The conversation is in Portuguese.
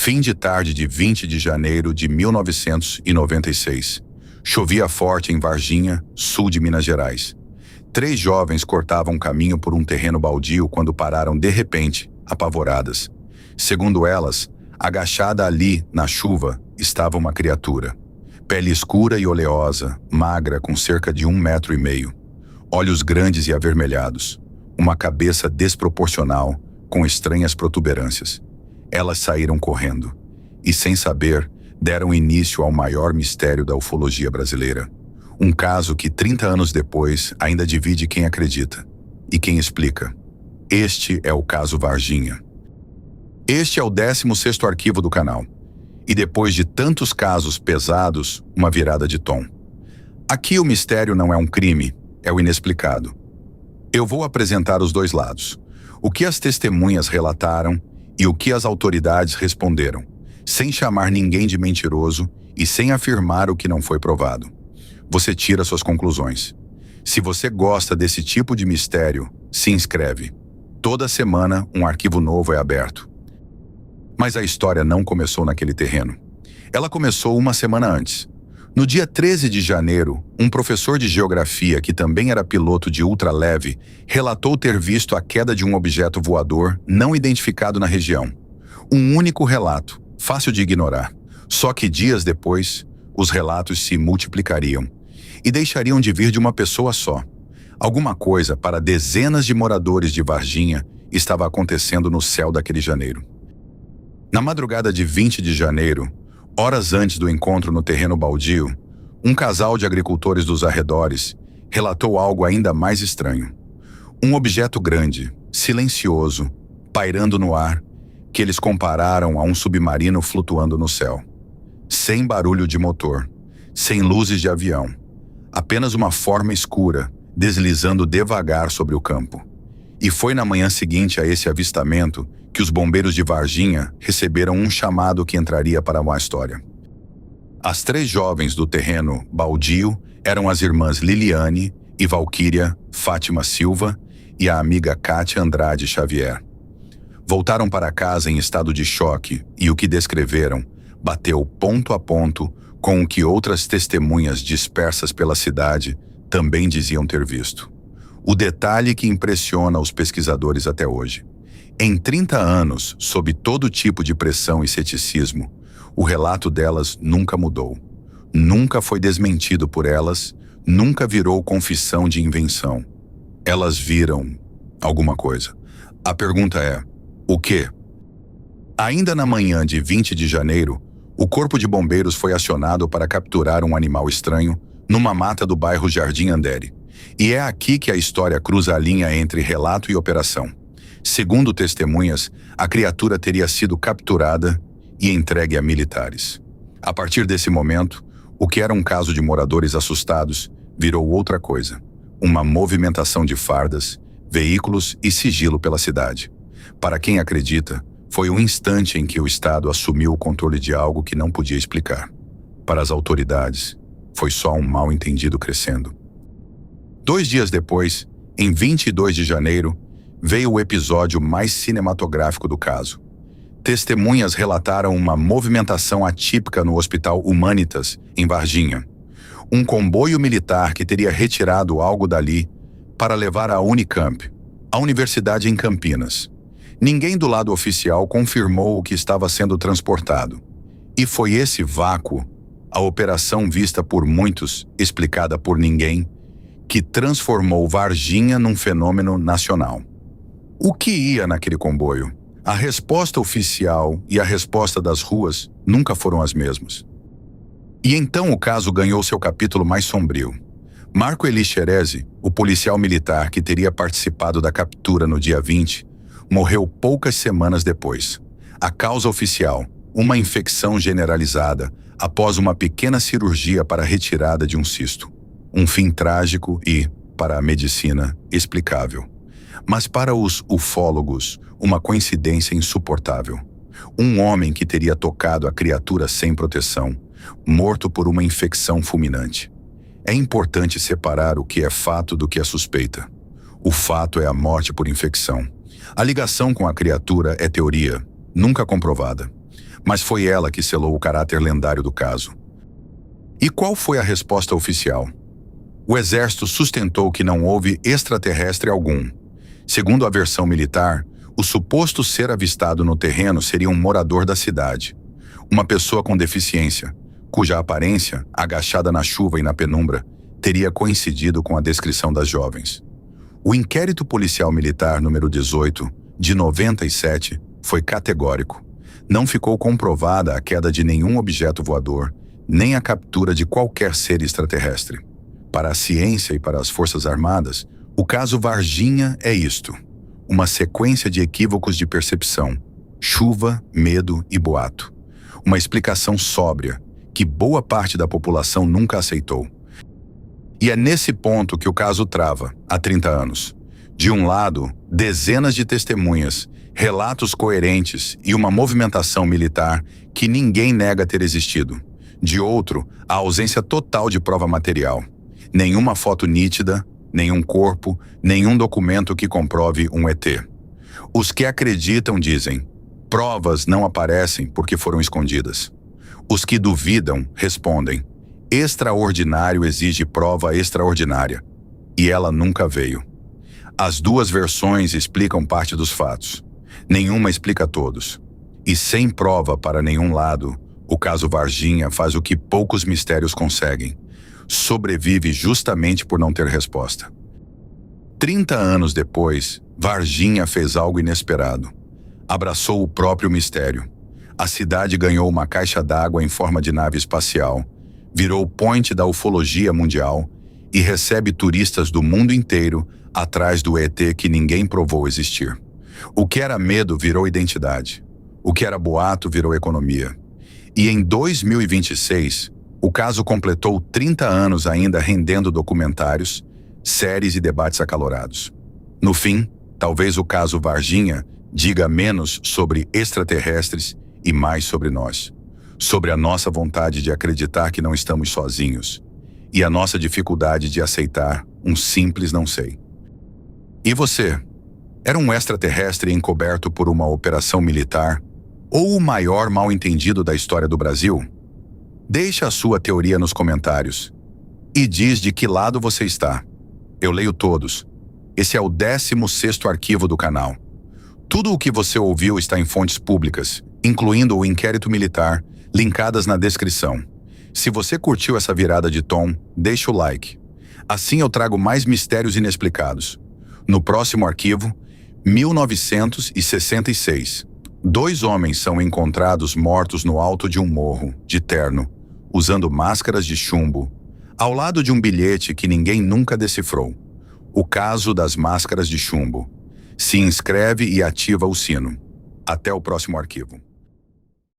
Fim de tarde de 20 de janeiro de 1996. Chovia forte em Varginha, sul de Minas Gerais. 3 jovens cortavam caminho por um terreno baldio quando pararam de repente, apavoradas. Segundo elas, agachada ali, na chuva, estava uma criatura. Pele escura e oleosa, magra com cerca de 1,5 metros. Olhos grandes e avermelhados. Uma cabeça desproporcional, com estranhas protuberâncias. Elas saíram correndo. E, sem saber, deram início ao maior mistério da ufologia brasileira. Um caso que, 30 anos depois, ainda divide quem acredita e quem explica. Este é o caso Varginha. Este é o 16º arquivo do canal. E depois de tantos casos pesados, uma virada de tom. Aqui o mistério não é um crime, é o inexplicado. Eu vou apresentar os 2 lados. O que as testemunhas relataram e o que as autoridades responderam, sem chamar ninguém de mentiroso e sem afirmar o que não foi provado. Você tira suas conclusões. Se você gosta desse tipo de mistério, se inscreve. Toda semana um arquivo novo é aberto. Mas a história não começou naquele terreno. Ela começou uma semana antes. No dia 13 de janeiro, um professor de geografia, que também era piloto de ultraleve, relatou ter visto a queda de um objeto voador não identificado na região. Um único relato, fácil de ignorar. Só que dias depois, os relatos se multiplicariam e deixariam de vir de uma pessoa só. Alguma coisa para dezenas de moradores de Varginha estava acontecendo no céu daquele janeiro. Na madrugada de 20 de janeiro, horas antes do encontro no terreno baldio, um casal de agricultores dos arredores relatou algo ainda mais estranho. Um objeto grande, silencioso, pairando no ar, que eles compararam a um submarino flutuando no céu. Sem barulho de motor, sem luzes de avião, apenas uma forma escura deslizando devagar sobre o campo. E foi na manhã seguinte a esse avistamento que os bombeiros de Varginha receberam um chamado que entraria para uma história. As 3 jovens do terreno baldio eram as irmãs Liliane e Valquíria Fátima Silva e a amiga Kátia Andrade Xavier. Voltaram para casa em estado de choque e o que descreveram bateu ponto a ponto com o que outras testemunhas dispersas pela cidade também diziam ter visto. O detalhe que impressiona os pesquisadores até hoje. Em 30 anos, sob todo tipo de pressão e ceticismo, o relato delas nunca mudou. Nunca foi desmentido por elas, nunca virou confissão de invenção. Elas viram alguma coisa. A pergunta é, o quê? Ainda na manhã de 20 de janeiro, o corpo de bombeiros foi acionado para capturar um animal estranho numa mata do bairro Jardim Andere. E é aqui que a história cruza a linha entre relato e operação. Segundo testemunhas, a criatura teria sido capturada e entregue a militares. A partir desse momento, o que era um caso de moradores assustados virou outra coisa. Uma movimentação de fardas, veículos e sigilo pela cidade. Para quem acredita, foi um instante em que o Estado assumiu o controle de algo que não podia explicar. Para as autoridades, foi só um mal-entendido crescendo. 2 dias depois, em 22 de janeiro, veio o episódio mais cinematográfico do caso. Testemunhas relataram uma movimentação atípica no Hospital Humanitas, em Varginha. Um comboio militar que teria retirado algo dali para levar à Unicamp, a universidade em Campinas. Ninguém do lado oficial confirmou o que estava sendo transportado. E foi esse vácuo, a operação vista por muitos, explicada por ninguém, que transformou Varginha num fenômeno nacional. O que ia naquele comboio? A resposta oficial e a resposta das ruas nunca foram as mesmas. E então o caso ganhou seu capítulo mais sombrio. Marco Eli Xerezi, o policial militar que teria participado da captura no dia 20, morreu poucas semanas depois. A causa oficial, uma infecção generalizada após uma pequena cirurgia para a retirada de um cisto. Um fim trágico e, para a medicina, explicável. Mas para os ufólogos, uma coincidência insuportável. Um homem que teria tocado a criatura sem proteção, morto por uma infecção fulminante. É importante separar o que é fato do que é suspeita. O fato é a morte por infecção. A ligação com a criatura é teoria, nunca comprovada. Mas foi ela que selou o caráter lendário do caso. E qual foi a resposta oficial? O exército sustentou que não houve extraterrestre algum. Segundo a versão militar, o suposto ser avistado no terreno seria um morador da cidade, uma pessoa com deficiência, cuja aparência, agachada na chuva e na penumbra, teria coincidido com a descrição das jovens. O inquérito policial militar número 18, de 97, foi categórico. Não ficou comprovada a queda de nenhum objeto voador, nem a captura de qualquer ser extraterrestre. Para a ciência e para as Forças Armadas, o caso Varginha é isto: uma sequência de equívocos de percepção, chuva, medo e boato. Uma explicação sóbria, que boa parte da população nunca aceitou. E é nesse ponto que o caso trava, há 30 anos. De um lado, dezenas de testemunhas, relatos coerentes e uma movimentação militar que ninguém nega ter existido. De outro, a ausência total de prova material. Nenhuma foto nítida, nenhum corpo, nenhum documento que comprove um ET. Os que acreditam dizem: provas não aparecem porque foram escondidas. Os que duvidam respondem: extraordinário exige prova extraordinária. E ela nunca veio. As duas versões explicam parte dos fatos. Nenhuma explica todos. E sem prova para nenhum lado, o caso Varginha faz o que poucos mistérios conseguem: sobrevive justamente por não ter resposta. 30 anos depois, Varginha fez algo inesperado. Abraçou o próprio mistério. A cidade ganhou uma caixa d'água em forma de nave espacial, virou ponte da ufologia mundial e recebe turistas do mundo inteiro atrás do ET que ninguém provou existir. O que era medo virou identidade. O que era boato virou economia. E em 2026, o caso completou 30 anos ainda rendendo documentários, séries e debates acalorados. No fim, talvez o caso Varginha diga menos sobre extraterrestres e mais sobre nós. Sobre a nossa vontade de acreditar que não estamos sozinhos e a nossa dificuldade de aceitar um simples não sei. E você? Era um extraterrestre encoberto por uma operação militar ou o maior mal-entendido da história do Brasil? Deixa a sua teoria nos comentários e diz de que lado você está. Eu leio todos. Esse é o 16º arquivo do canal. Tudo o que você ouviu está em fontes públicas, incluindo o inquérito militar, linkadas na descrição. Se você curtiu essa virada de tom, deixa o like. Assim eu trago mais mistérios inexplicados. No próximo arquivo, 1966. 2 homens são encontrados mortos no alto de um morro, de terno, usando máscaras de chumbo, ao lado de um bilhete que ninguém nunca decifrou. O caso das máscaras de chumbo. Se inscreve e ativa o sino. Até o próximo arquivo.